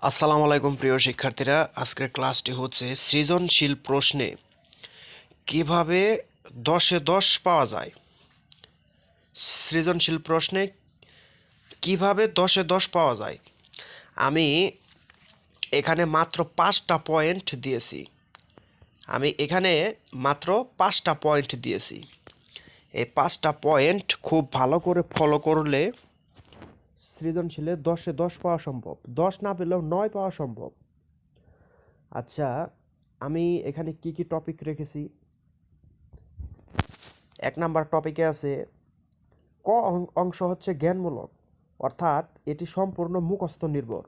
আসসালামু আলাইকুম প্রিয় শিক্ষার্থীরা, আজকের ক্লাসটি হচ্ছে সৃজনশীল প্রশ্নে কিভাবে 10-এ 10 পাওয়া যায়। সৃজনশীল প্রশ্নে কিভাবে 10-এ 10 পাওয়া যায়। আমি এখানে মাত্র 5টা পয়েন্ট দিয়েছি। এই 5টা পয়েন্ট খুব ভালো করে ফলো করলে সৃজনশীলে 10-এ 10 পাওয়া সম্ভব। 10 না পেলেও 9 পাওয়া সম্ভব। আচ্ছা, আমি এখানে কি কি টপিক রেখেছি। 1 নাম্বার টপিকে আছে ক অংশ হচ্ছে জ্ঞানমূলক, অর্থাৎ এটি সম্পূর্ণ মুখস্থ নির্ভর।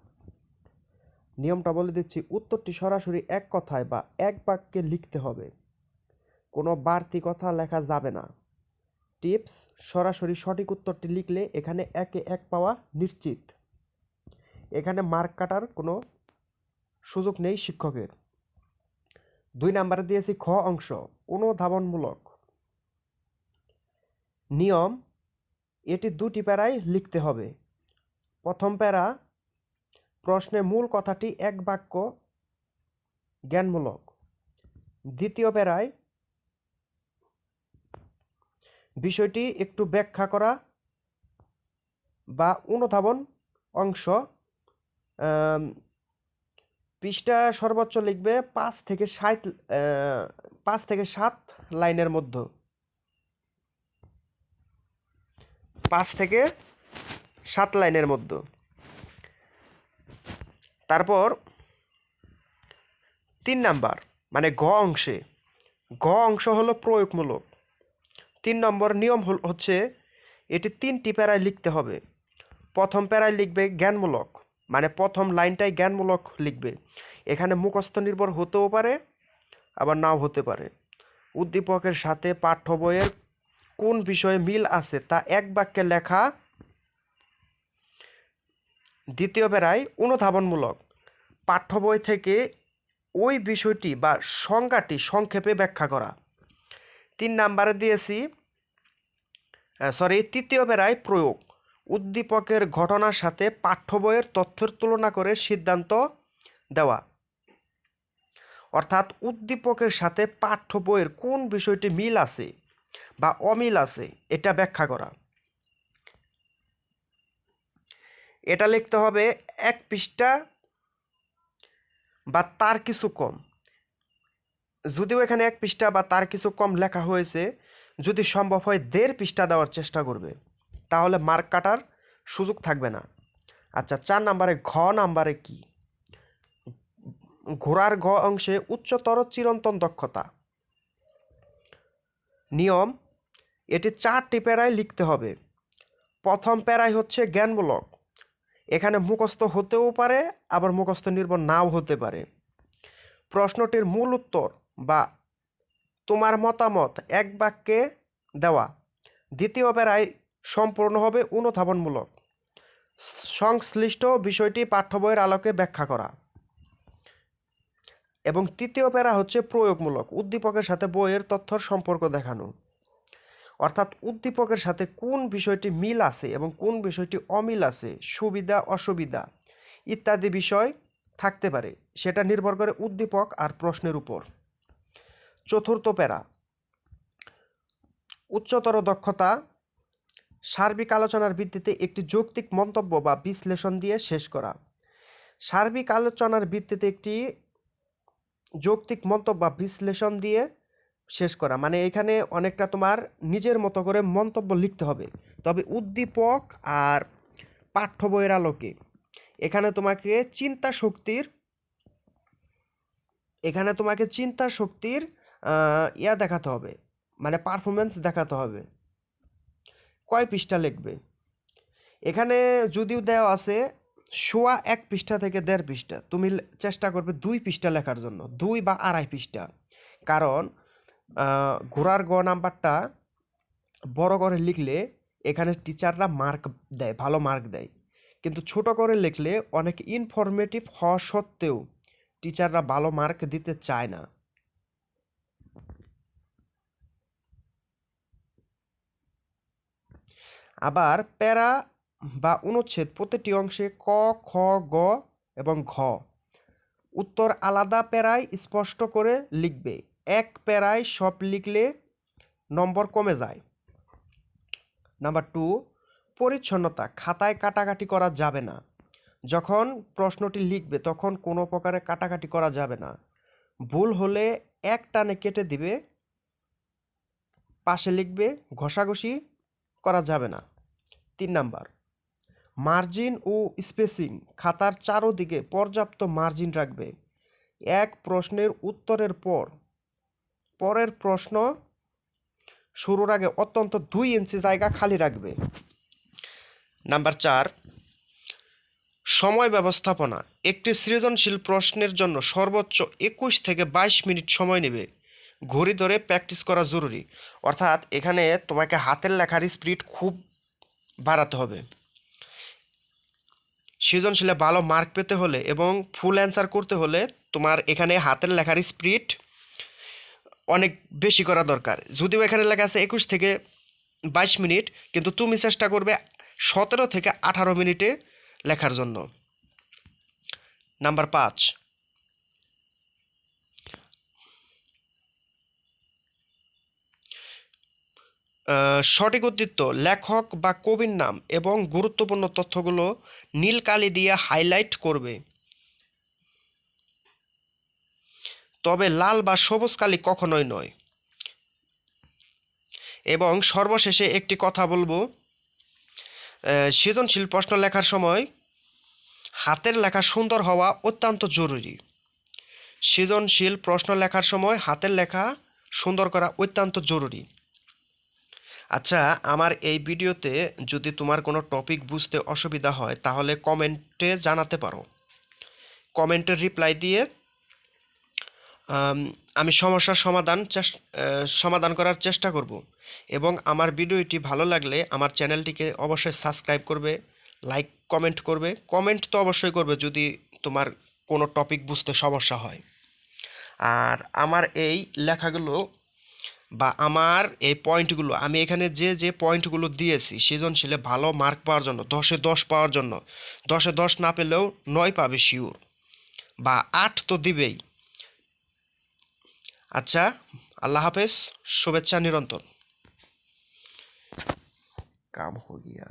নিয়মটা বলে দিচ্ছি, উত্তরটি সরাসরি এক কথায় বা এক বাক্যে লিখতে হবে, কোনো বাড়তি কথা লেখা যাবে না। টিপস: সরাসরি সঠিক উত্তরটি লিখলে এখানে 1-এ 1 পাওয়া নিশ্চিত। এখানে মার্ক কাটার কোনো সুযোগ নেই শিক্ষকের। 2 নাম্বারে দিয়েছি খ অংশ অনুধাবনমূলক। নিয়ম: এটি 2টি প্যারায় লিখতে হবে। প্রথম প্যারা, প্রশ্নে মূল কথাটি এক বাক্য জ্ঞানমূলক। দ্বিতীয় প্যারায় বিষয়টি একটু ব্যাখ্যা করা বা অনুধাবন অংশ। পৃষ্ঠা সর্বোচ্চ লিখবে 5 থেকে 7 লাইনের মধ্যে। 5 থেকে 7 লাইনের মধ্যে। তারপর 3 নাম্বার মানে গ অংশে, গ অংশ হলো প্রয়োগমূলক। 3 নম্বর নিয়ম হচ্ছে এটি 3টি প্যারায় লিখতে হবে। প্রথম প্যারায় লিখবে জ্ঞানমূলক, মানে প্রথম লাইনটাই জ্ঞানমূলক লিখবে। এখানে মুখস্থ নির্ভর হতেও পারে, আবার নাও হতে পারে। উদ্দীপকের সাথে পাঠ্য বইয়ের কোন বিষয়ে মিল আছে তা এক বাক্যে লেখা। দ্বিতীয় প্যারায় অনুধাবনমূলক, পাঠ্য বই থেকে ওই বিষয়টি বা সংজ্ঞাটি সংক্ষেপে ব্যাখ্যা করা। 3 নাম্বারে দিয়েছি তৃতীয় প্যারায় প্রয়োগ, উদ্দীপকের ঘটনার সাথে পাঠ্য বইয়ের তথ্যের তুলনা করে সিদ্ধান্ত দেওয়া। অর্থাৎ উদ্দীপকের সাথে পাঠ্য বইয়ের কোন বিষয়টি মিল আছে বা অমিল আছে এটা ব্যাখ্যা করা। এটা লিখতে হবে 1 পৃষ্ঠা বা তার কিছু কম। যদিও এখানে 1 পৃষ্ঠা বা তার কিছু কম লেখা হয়েছে, যদি সম্ভব হয় 1.5 পৃষ্ঠা দেওয়ার চেষ্টা করবে, তাহলে মার্ক কাটার সুযোগ থাকবে না। আচ্ছা, 4 নাম্বারে ঘ নাম্বারে কি? ঘোড়ার ঘ অংশে উচ্চতর চিরন্তন দক্ষতা। নিয়ম: এটি 4টি প্যারায় লিখতে হবে। প্রথম প্যারায় হচ্ছে জ্ঞানমূলক, এখানে মুখস্থ হতেও পারে, আবার মুখস্থ নির্ভর নাও হতে পারে। প্রশ্নটির মূল উত্তর বা তোমার মতামত এক বাক্যে দেওয়া। দ্বিতীয় প্যারায় সম্পূর্ণ হবে অনুধাবনমূলক, সংশ্লিষ্ট বিষয়টি পাঠ্য বইয়ের আলোকে ব্যাখ্যা করা। এবং তৃতীয় প্যারা হচ্ছে প্রয়োগমূলক, উদ্দীপকের সাথে বইয়ের তথ্যর সম্পর্ক দেখানো। অর্থাৎ উদ্দীপকের সাথে কোন বিষয়টি মিল আছে এবং কোন বিষয়টি অমিল আছে, সুবিধা অসুবিধা ইত্যাদি বিষয় থাকতে পারে, সেটা নির্ভর করে উদ্দীপক আর প্রশ্নের উপর। চতুর্থ প্যারা, উচ্চতর দক্ষতা, সার্বিক আলোচনার ভিত্তিতে একটি যৌক্তিক মন্তব্য বা বিশ্লেষণ দিয়ে শেষ করা। সার্বিক আলোচনার ভিত্তিতে একটি যৌক্তিক মন্তব্য বা বিশ্লেষণ দিয়ে শেষ করা, মানে এখানে অনেকটা তোমার নিজের মতো করে মন্তব্য লিখতে হবে, তবে উদ্দীপক আর পাঠ্য বইয়ের আলোকে। এখানে তোমাকে চিন্তা শক্তির ইয়া দেখাতে হবে, মানে পারফরমেন্স দেখাতে হবে। কয় পৃষ্ঠা লিখবে? এখানে যদিও দেওয়া আছে সোয়া 1 পৃষ্ঠা থেকে 1.5 পৃষ্ঠা, তুমি চেষ্টা করবে 2 পৃষ্ঠা লেখার জন্য, 2 বা 2.5 পৃষ্ঠা। কারণ ঘোড়ার গ নাম্বারটা বড় করে লিখলে এখানে টিচাররা মার্ক দেয়, ভালো মার্ক দেয়। কিন্তু ছোট করে লিখলে অনেক ইনফরমেটিভ হওয়া সত্ত্বেও টিচাররা ভালো মার্ক দিতে চায় না। আবার প্যারা বা অনুচ্ছেদ প্রতিটি অংশে ক, খ, গ এবং ঘ উত্তর আলাদা প্যারায় স্পষ্ট করে লিখবে। এক প্যারায় সব লিখলে নম্বর কমে যায়। নাম্বার 2, পরিচ্ছন্নতা, খাতায় কাটাকাটি করা যাবে না। যখন প্রশ্নটি লিখবে তখন কোনো প্রকারে কাটাকাটি করা যাবে না। ভুল হলে এক টানে কেটে দিবে, পাশে লিখবে, ঘষাঘষি করা যাবে না। 3 নাম্বার, মার্জিন ও স্পেসিং, খাতার চারদিকে পর্যাপ্ত মার্জিন রাখবে। এক প্রশ্নের উত্তরের পরের প্রশ্ন শুরুর আগে অন্তত 2 ইঞ্চি জায়গা খালি রাখবে। নাম্বার 4, সময় ব্যবস্থাপনা, একটি সৃজনশীল প্রশ্নের জন্য সর্বোচ্চ 21 থেকে 22 মিনিট সময় নেবে। ঘড়ি ধরে প্র্যাকটিস করা জরুরি। অর্থাৎ এখানে তোমাকে হাতের লেখার স্পিড খুব বাড়াতে হবে। সৃজনশীলে ভালো মার্ক পেতে হলে এবং ফুল অ্যান্সার করতে হলে তোমার এখানে হাতের লেখার স্পিড অনেক বেশি করা দরকার। যদিও এখানে লেখা আছে 21 থেকে 22 মিনিট, কিন্তু তুমি চেষ্টা করবে 17 থেকে 18 মিনিটে লেখার জন্য। নাম্বার 5, সঠিক উদ্ধৃত, লেখক বা কবির নাম এবং গুরুত্বপূর্ণ তথ্যগুলো নীল কালি দিয়ে হাইলাইট করবে, তবে লাল বা সবুজ কালি কখনোই নয়। এবং সর্বশেষে একটি কথা বলবো, সৃজনশীল প্রশ্ন লেখার সময় হাতের লেখা সুন্দর হওয়া অত্যন্ত জরুরি। সৃজনশীল প্রশ্ন লেখার সময় হাতের লেখা সুন্দর করা অত্যন্ত জরুরি। আচ্ছা, আমার এই ভিডিওতে যদি তোমার কোনো টপিক বুঝতে অসুবিধা হয় তাহলে কমেন্টে জানাতে পারো। কমেন্টের রিপ্লাই দিয়ে আমি সমস্যার সমাধান করার চেষ্টা করব। এবং আমার ভিডিওটি ভালো লাগলে আমার চ্যানেলটিকে অবশ্যই সাবস্ক্রাইব করবে, লাইক কমেন্ট করবে। কমেন্ট তো অবশ্যই করবে যদি তোমার কোনো টপিক বুঝতে সমস্যা হয়। আর আমার এই লেখাগুলো বা আমার এই পয়েন্টগুলো, আমি এখানে যে পয়েন্টগুলো দিয়েছি সৃজনশীলে ভালো মার্ক পাওয়ার জন্য, 10-এ 10 পাওয়ার জন্য, 10-এ 10 না পেলেও 9 পাবে শিওর, বা 8 তো দিবেই। আচ্ছা, আল্লাহ হাফেজ, শুভেচ্ছা নিরন্তর। কাম হো গিয়া।